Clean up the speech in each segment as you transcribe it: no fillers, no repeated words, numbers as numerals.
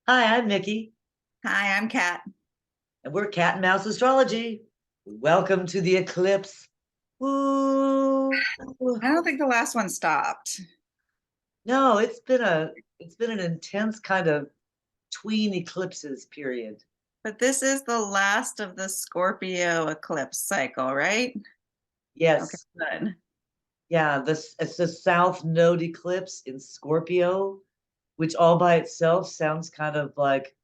Hi, I'm Micki, Hi, I'm Kat. and we're Cat and Mouse Astrology. Welcome to the eclipse. Woo! I don't think the last one stopped, No, it's been an intense kind of tween eclipses period. but this is the last of the Scorpio eclipse cycle, right? Okay, Yes, good. yeah, this it's the South Node eclipse in Scorpio, which all by itself sounds kind of like,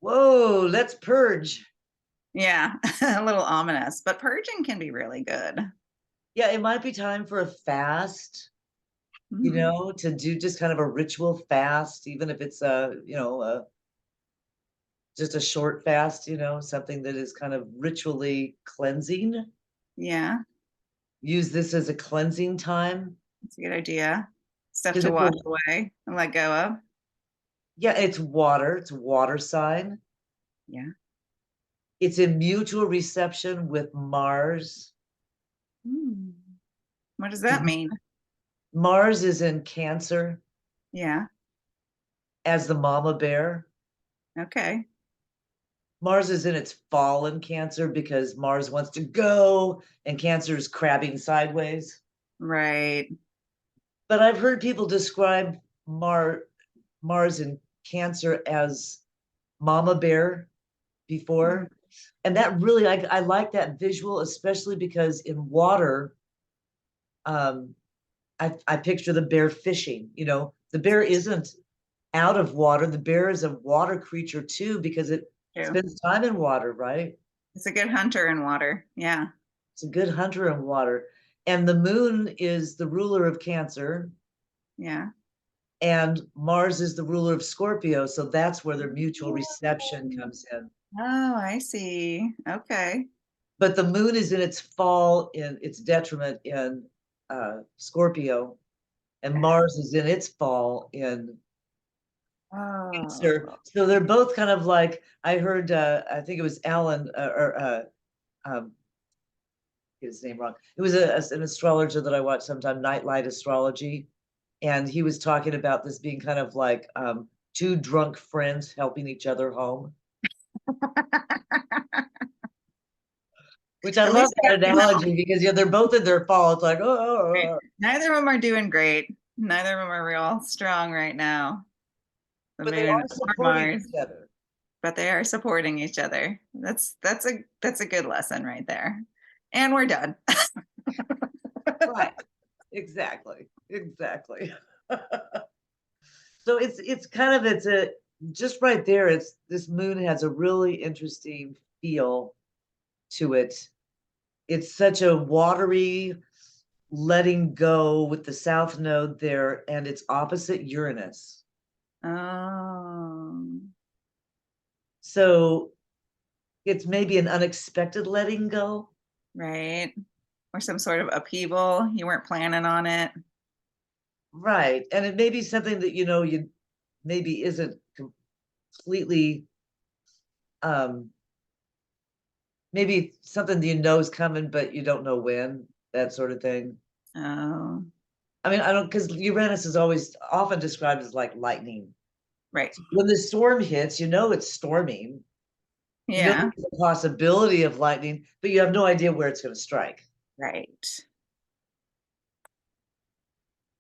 whoa, let's purge. Yeah, a little ominous, but purging can be really good. Yeah, it might be time for a fast, Mm, to do just kind of a ritual fast, even if it's just a short fast, something that is kind of ritually cleansing. yeah, Use this as a cleansing time that's a good idea. Stuff because to wash away and let go of. yeah, it's a water sign. Yeah. It's in mutual reception with Mars. Mm. What does 'Cause that mean? Mars is in Cancer Yeah, as the mama bear. okay. Mars is in its fall in Cancer because Mars wants to go and Cancer is crabbing sideways. Right. But I've heard people describe Mars in Cancer as mama bear before. And that really, I like that visual, especially because in water, um, I picture the bear fishing. The bear isn't out of water. The bear is a water creature too, because it True. spends time in water, right? It's a good hunter in water. Yeah. It's a good hunter in water. And the moon is the ruler of Cancer, Yeah. and Mars is the ruler of Scorpio. So that's where their mutual reception comes in. Oh, I see. Okay. But the moon is in its fall in its detriment in Scorpio, and Mars is in its fall in Cancer. Oh, So they're both kind of like I heard. I think it was Alan or um, get his name wrong. It was an astrologer that I watched sometime, Nightlight Astrology, and he was talking about this being kind of like two drunk friends helping each other home, which I at love least they that got you home. analogy because they're both in their fall. It's like, Right. oh. Neither of them are doing great. Neither of them are real strong right now. The But they moon are or supporting Mars, each other. but they are supporting each other. That's a good lesson right there. And we're done. Right. Exactly. Exactly. So it's kind of it's a just right there, it's this moon has a really interesting feel to it. It's such a watery letting go with the south node there, and it's opposite Uranus. Oh, So it's maybe an unexpected letting go. right. Or some sort of upheaval. You weren't planning on it. Right. And it may be something that you maybe isn't completely um maybe something that is coming, but you don't know when, that sort of thing. Oh, I mean, I don't, because Uranus is always often described as like lightning. right. When the storm hits, it's storming. Yeah, There's a possibility of lightning, but you have no idea where it's going to strike. right.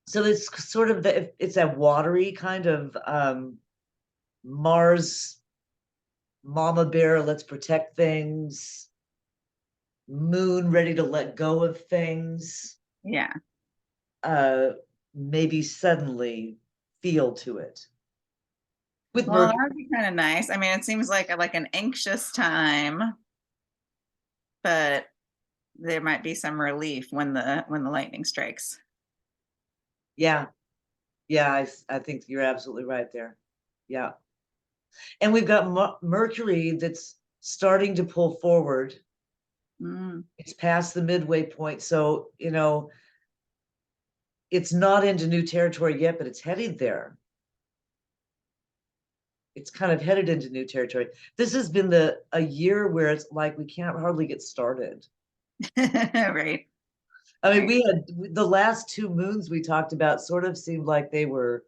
So it's sort of it's a watery kind of Mars, mama bear, let's protect things, moon ready to let go of things, Yeah. uh, maybe suddenly feel to it. With Well, Mercury, that'd be kind of nice. I mean, it seems like an anxious time, but there might be some relief when the lightning strikes. yeah, yeah, I think you're absolutely right there. Yeah. And we've got Mercury that's starting to pull forward. Mm, It's past the midway point. So, it's not into new territory yet, but it's heading there. It's kind of headed into new territory. This has been a year where it's like we can't hardly get started. right, I mean, right. we had the last two moons we talked about sort of seemed like they were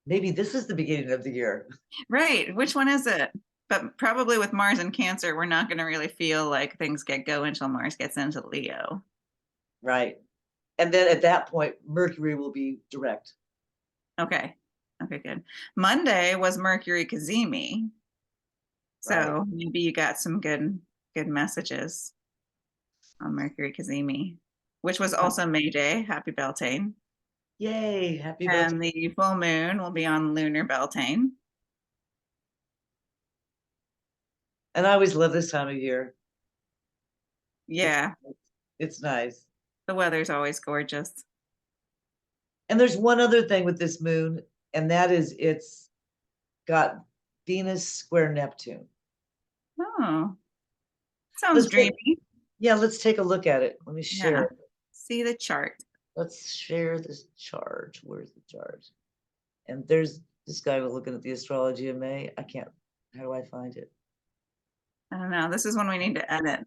maybe this is the beginning of the year. Right. Which one is it? But probably with Mars in Cancer, we're not going to really feel like things get going until Mars gets into Leo. Right. And then at that point, Mercury will be direct. Okay. Okay, good. Monday was Mercury Cazimi. So Right. maybe you got some good messages on Mercury Cazimi, which was also May Day. Happy Beltane. Yay. Happy birthday. And the full moon will be on lunar Beltane. And I always love this time of year. Yeah, It's nice. the weather's always gorgeous. And there's one other thing with this moon, and that is it's got Venus square Neptune. Oh, sounds dreamy. Yeah, let's take a look at it. Let me share. Yeah. See the chart. Let's share this chart. Where's the chart? And there's this guy looking at the astrology of May. I can't. How do I find it? I don't know. This is when we need to edit.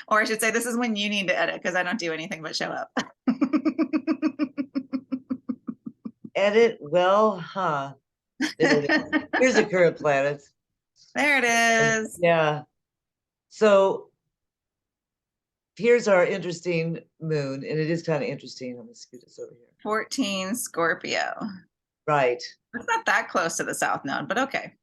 Or I should say, this is when you need to edit because I don't do anything but show up. Edit? Well, huh. There it is. Here's the current planets. There it is. Yeah. So here's our interesting moon, and it is kind of interesting. I'm gonna scoot this over here. 14 Scorpio. Right. It's not that close to the south node, but okay.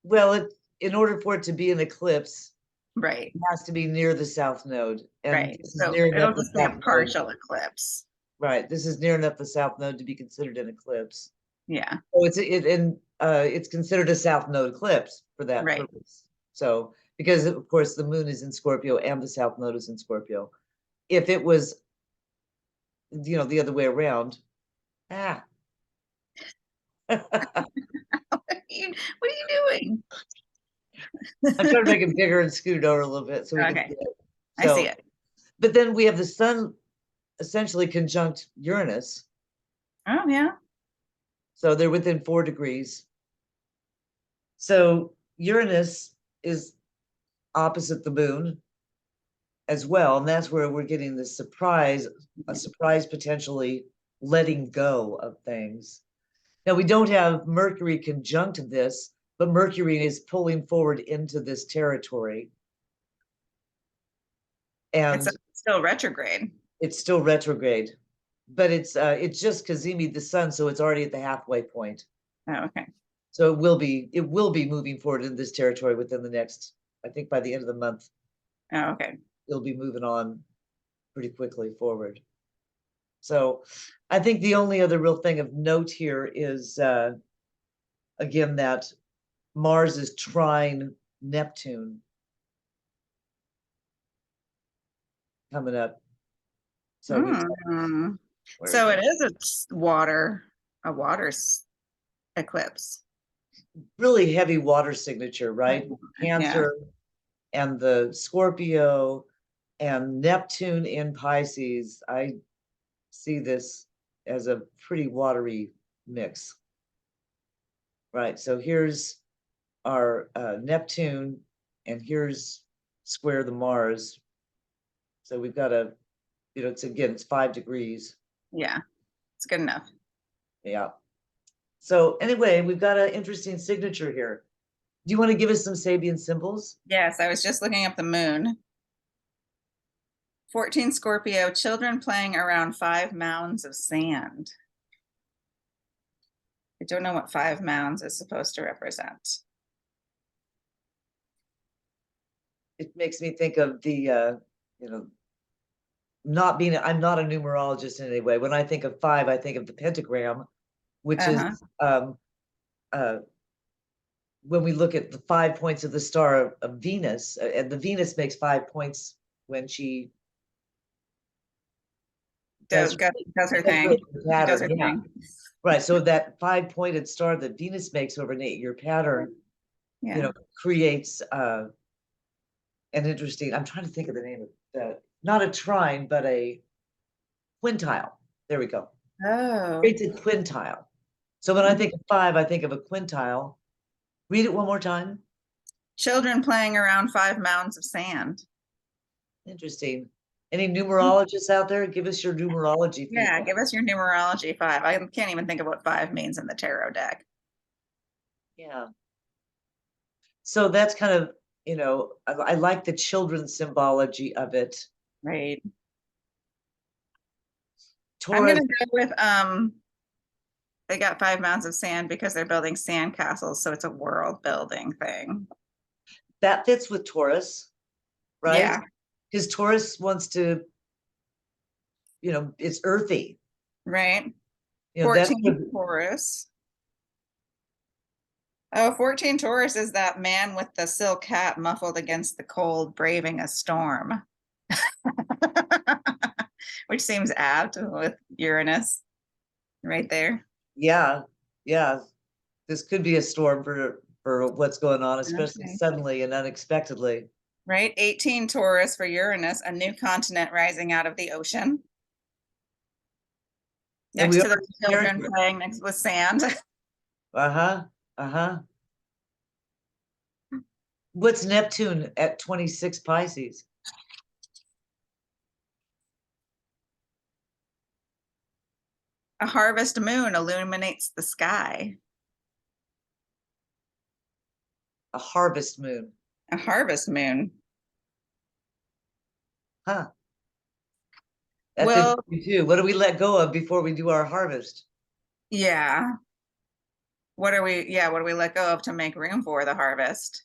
Well, in order for it to be an eclipse, Right. it has to be near the south node. And Right. this is So near it'll enough the just be a south node. partial eclipse. Right. This is near enough the south node to be considered an eclipse. Yeah. So it's considered a south node eclipse for that Right. purpose. So because of course the moon is in Scorpio and the south node is in Scorpio. If it was, the other way around, What are you doing? I'm trying to make it bigger and scoot it over a little bit so we can Okay. see it. I see it. But then we have the sun essentially conjunct Uranus. Oh, yeah. So they're within 4 degrees. So Uranus is opposite the moon as well. And that's where we're getting the surprise, a surprise potentially letting go of things. Now we don't have Mercury conjunct this, but Mercury is pulling forward into this territory. And It's still retrograde. it's still retrograde, but it's just Cazimi the sun, so it's already at the halfway point. Oh, okay. So it will be moving forward in this territory within the next, I think by the end of the month, Oh, okay. it'll be moving on pretty quickly forward. So I think the only other real thing of note here is again that Mars is trine Neptune coming up. So So it is a water eclipse. Really heavy water signature, right? Cancer and the Scorpio and Neptune in Pisces. I see this as a pretty watery mix. Right, so here's our Neptune, and here's square the Mars. So we've got it's 5 degrees. Yeah, it's good enough. Yeah. So anyway, we've got an interesting signature here. Do you want to give us some Sabian symbols? Yes, I was just looking up the moon. 14 Scorpio, children playing around 5 mounds of sand. I don't know what 5 mounds is supposed to represent. It makes me think of the, I'm not a numerologist in any way. When I think of 5, I think of the pentagram, which is when we look at the 5 points of the star of Venus, and the Venus makes 5 points when she does her thing. Right. So that 5-pointed star that Venus makes over an 8-year pattern, creates an interesting, I'm trying to think of the name of that, not a trine, but a quintile. There we go. Oh. Creates a quintile. So when I think of 5, I think of a quintile. Read it one more time. Children playing around 5 mounds of sand. Interesting. Any numerologists out there? Give us your numerology. Yeah, People. give us your numerology 5. I can't even think of what 5 means in the tarot deck. Yeah. So that's kind of, I like the children's symbology of it. Right. I'm Taurus, gonna go with they got 5 mounds of sand because they're building sand castles, so it's a world building thing. that fits with Taurus, right? Yeah, Because Taurus wants to, it's earthy. right. That's 14 Taurus. Oh, 14 Taurus is that man with the silk hat muffled against the cold, braving a storm. Which seems apt with Uranus right there. yeah, yeah. This could be a storm for what's going on, especially Okay. suddenly and unexpectedly. Right? 18 Taurus for Uranus, a new continent rising out of the ocean. And Next we to the are children playing next with sand. uh-huh, uh-huh. What's Neptune at 26 Pisces? A harvest moon illuminates the sky. A harvest moon. A harvest moon. Huh. That's Well, interesting too. What do we let go of before we do our harvest? yeah. What do we let go of to make room for the harvest?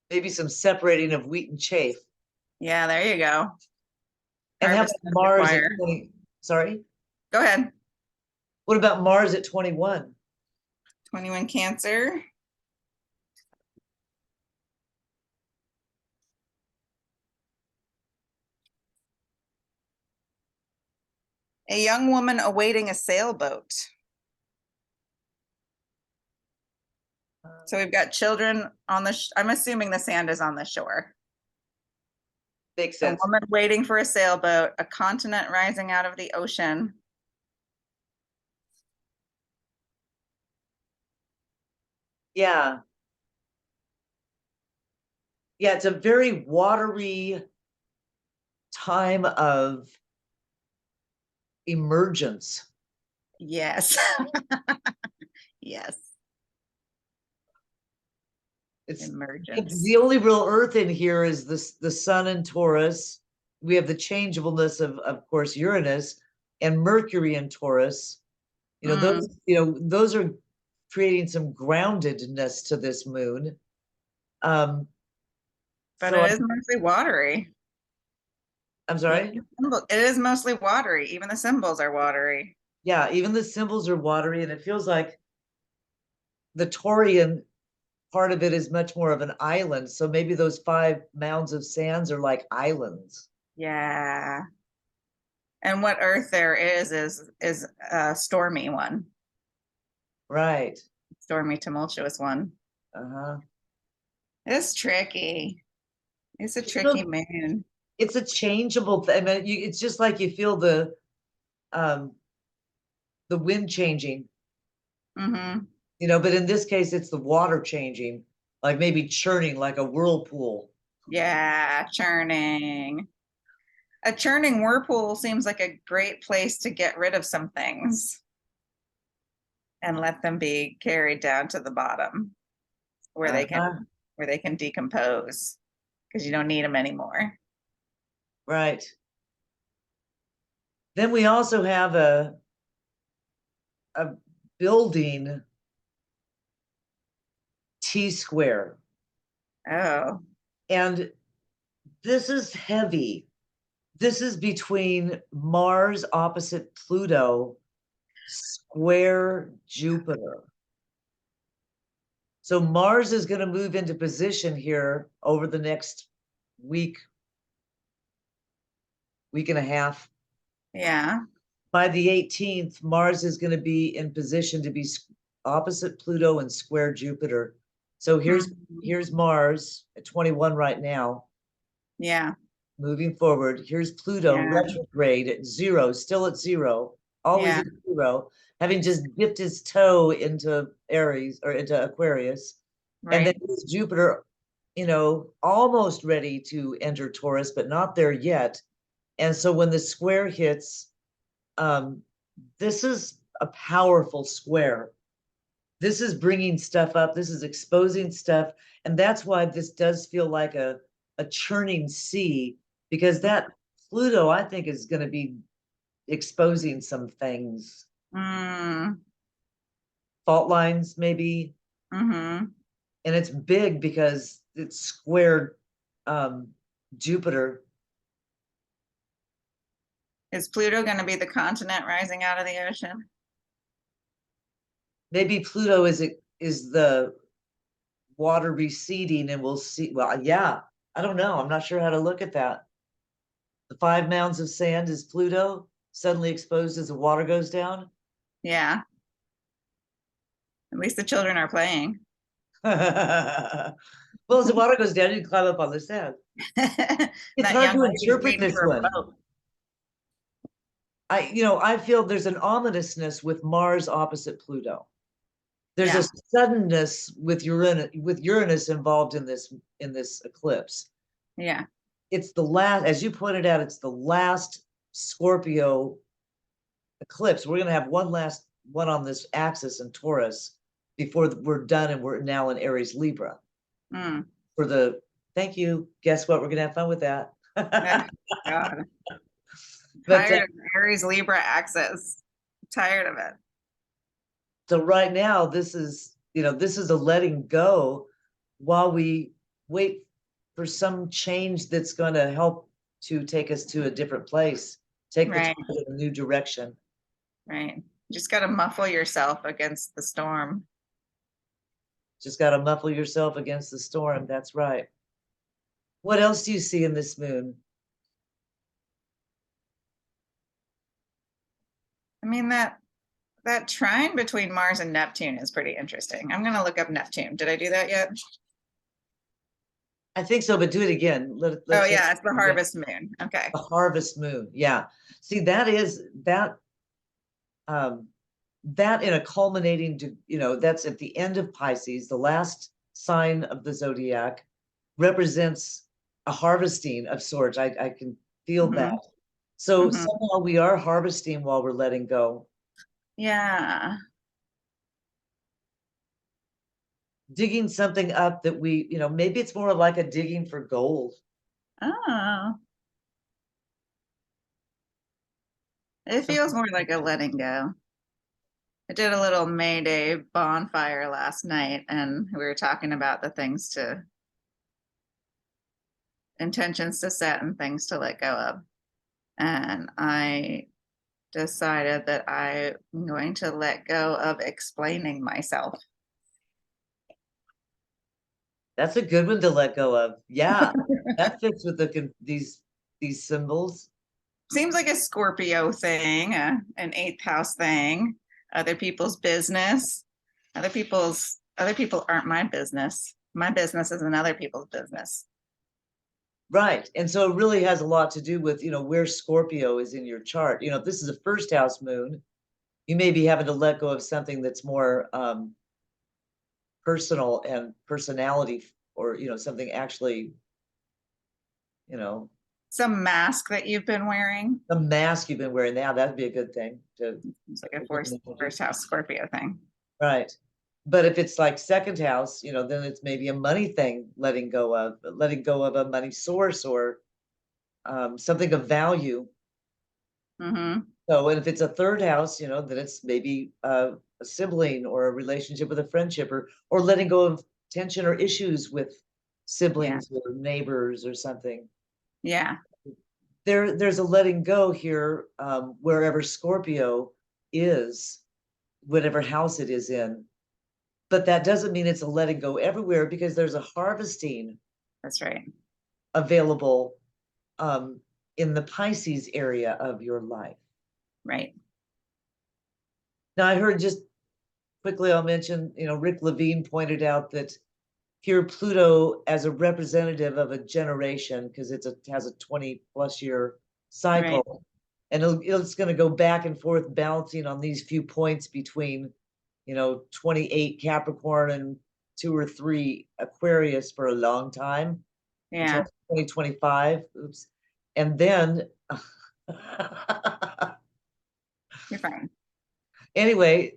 Maybe some separating of wheat and chaff. Yeah, there you go. And how Harvest about Mars at fire. 20? Sorry. Go ahead. What about Mars at 21? 21 Cancer. A young woman awaiting a sailboat. So we've got children on the, I'm assuming the sand is on the shore. Makes A sense. woman waiting for a sailboat, a continent rising out of the ocean. Yeah. Yeah, it's a very watery time of emergence. Yes. Yes. It's Emergence. the only real earth in here is the sun in Taurus. We have the changeableness of course, Uranus and Mercury in Taurus. Those are creating some groundedness to this moon. But So it is mostly watery. I'm sorry. It is mostly watery. Even the symbols are watery. Yeah, even the symbols are watery, and it feels like the Taurian part of it is much more of an island. So maybe those 5 mounds of sands are like islands. Yeah. And what Earth there is a stormy one, Right. stormy, tumultuous one. Uh-huh. It's tricky. It's a It tricky feels- moon. It's a changeable thing. I mean, it's just like you feel um the wind changing, Mm-hmm. but in this case it's the water changing, like maybe churning like a whirlpool. Yeah, churning. A churning whirlpool seems like a great place to get rid of some things and let them be carried down to the bottom where they Uh-huh. can decompose because you don't need them anymore. Right. Then we also have a building T-square. Oh, And this is heavy. This is between Mars opposite Pluto, square Jupiter. So Mars is going to move into position here over the next week, week and a half. yeah. By the 18th, Mars is going to be in position to be opposite Pluto and square Jupiter. So here's Mars at 21 right now. Yeah. Moving forward, here's Pluto Yeah. retrograde at 0, still at 0, always Yeah. at 0, having just dipped his toe into Aries or into Aquarius. And then Right. here's Jupiter almost ready to enter Taurus, but not there yet. And so when the square hits, this is a powerful square. This is bringing stuff up. This is exposing stuff. And that's why this does feel like a churning sea, because that Pluto, I think, is going to be exposing some things. Mm. Fault lines, maybe. Mm-hmm. And it's big because it's squared Jupiter. Is Pluto going to be the continent rising out of the ocean? Maybe Pluto is the water receding, and we'll see. Well, yeah, I don't know. I'm not sure how to look at that. The 5 mounds of sand is Pluto suddenly exposed as the water goes down. Yeah. At least the children are playing. Well, as the water goes down, you can climb up on the sand. It's hard to interpret this one. I feel there's an ominousness with Mars opposite Pluto. There's Yeah. a suddenness with Uranus involved in this eclipse. Yeah. It's the last, as you pointed out, it's the last Scorpio eclipse. We're going to have one last one on this axis in Taurus before we're done, and we're now in Aries Libra. Mm. Thank you. Guess what? We're going to have fun with that. Oh, God. But, Tired of Aries Libra axis. Tired of it. So right now, this is a letting go while we wait for some change that's going to help to take us to a different place, take the Right. in a new direction. Right. You just got to muffle yourself against the storm. Just got to muffle yourself against the storm. That's right. What else do you see in this moon? I mean, that trine between Mars and Neptune is pretty interesting. I'm going to look up Neptune. Did I do that yet? I think so, but do it again. Oh, yeah, it's the harvest moon. Okay. The harvest moon. Yeah. See, that in a culminating to, that's at the end of Pisces, the last sign of the zodiac, represents a harvesting of sorts. I can feel Mhm. that. So Mhm. somehow we are harvesting while we're letting go. Yeah. Digging something up that maybe it's more like a digging for gold. Oh. It feels more like a letting go. I did a little May Day bonfire last night, and we were talking about the intentions to set and things to let go of. And I decided that I'm going to let go of explaining myself. That's a good one to let go of. Yeah, that fits with these symbols. Seems like a Scorpio thing, an 8th house thing, other people's business. Other people aren't my business. My business is another people's business. Right. And so it really has a lot to do with, where Scorpio is in your chart. If this is a 1st house moon, you may be having to let go of something that's more personal and personality, or, something actually, some mask that you've been wearing. The mask you've been wearing now, that'd be a good thing it's like a first house Scorpio thing. Right. But if it's like 2nd house, then it's maybe a money thing, letting go of a money source, or something of value. Mm-hmm. So, and if it's a 3rd house, then it's maybe a sibling, or a relationship with a friendship, or letting go of tension or issues with siblings, or neighbors or something. Yeah. There's a letting go here, wherever Scorpio is, whatever house it is in. But that doesn't mean it's a letting go everywhere, because there's a harvesting. That's right. Available in the Pisces area of your life. Right. Now, I heard, just quickly, I'll mention, Rick Levine pointed out that here Pluto as a representative of a generation, because has a 20+ year cycle. Right. And it's going to go back and forth, balancing on these few points between, 28 Capricorn and 2 or 3 Aquarius for a long time until Yeah, 2025. Oops. And then you're fine. anyway,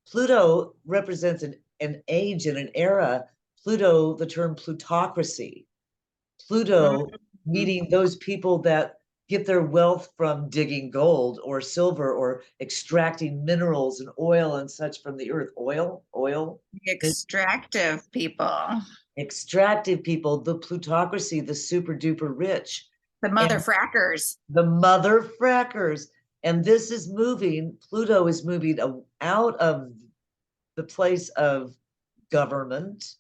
Pluto represents an age and an era. Pluto, the term plutocracy. Pluto Mhm. meaning those people that get their wealth from digging gold or silver or extracting minerals and oil and such from the earth. Oil, The extractive people, extractive people, the plutocracy, the super duper rich, the mother and frackers. the mother frackers. And this is moving, Pluto is moving out of the place of government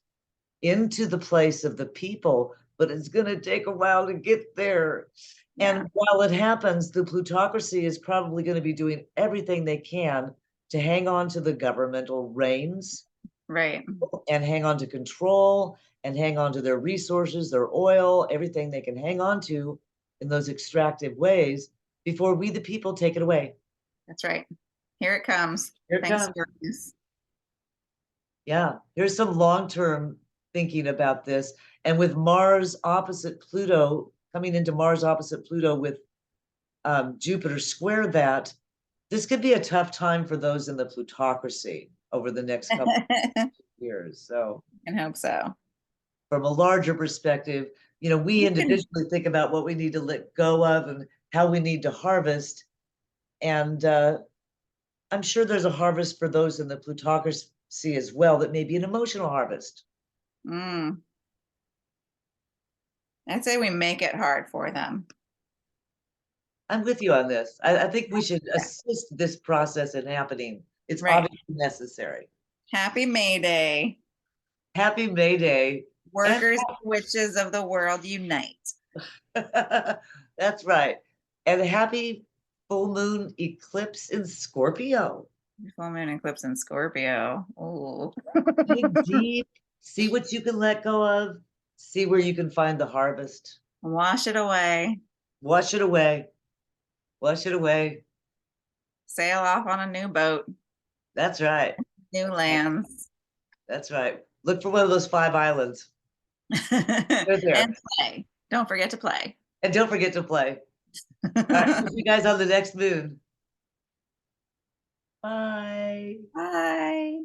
into the place of the people, but it's going to take a while to get there. Yeah, And while it happens, the plutocracy is probably going to be doing everything they can to hang on to the governmental reins right. and hang on to control and hang on to their resources, their oil, everything they can hang on to in those extractive ways before we, the people, take it away. That's right. Here it comes. Here it Thanks, comes. Uranus. Yeah, here's some long-term thinking about this. And with Mars opposite Pluto, coming into Mars opposite Pluto with Jupiter square that, this could be a tough time for those in the plutocracy over the next couple of years. So I hope so. from a larger perspective, we individually think about what we need to let go of and how we need to harvest. And I'm sure there's a harvest for those in the plutocracy as well that may be an emotional harvest. Mm. I'd say we make it hard for them. I'm with you on this. I think we should assist this process in happening. It's Right. obviously necessary. Happy May Day. Happy May Day. Workers, witches of the world unite. That's right. And happy full moon eclipse in Scorpio. Full moon eclipse in Scorpio. Oh, Dig deep, see what you can let go of, see where you can find the harvest. wash it away. Wash it away. Wash it away. Sail off on a new boat, That's right. new lands. That's right. Look for one of those 5 islands. They're there. And play. Don't forget to play. And don't forget to play. All right, see you guys on the next moon. Bye. Bye.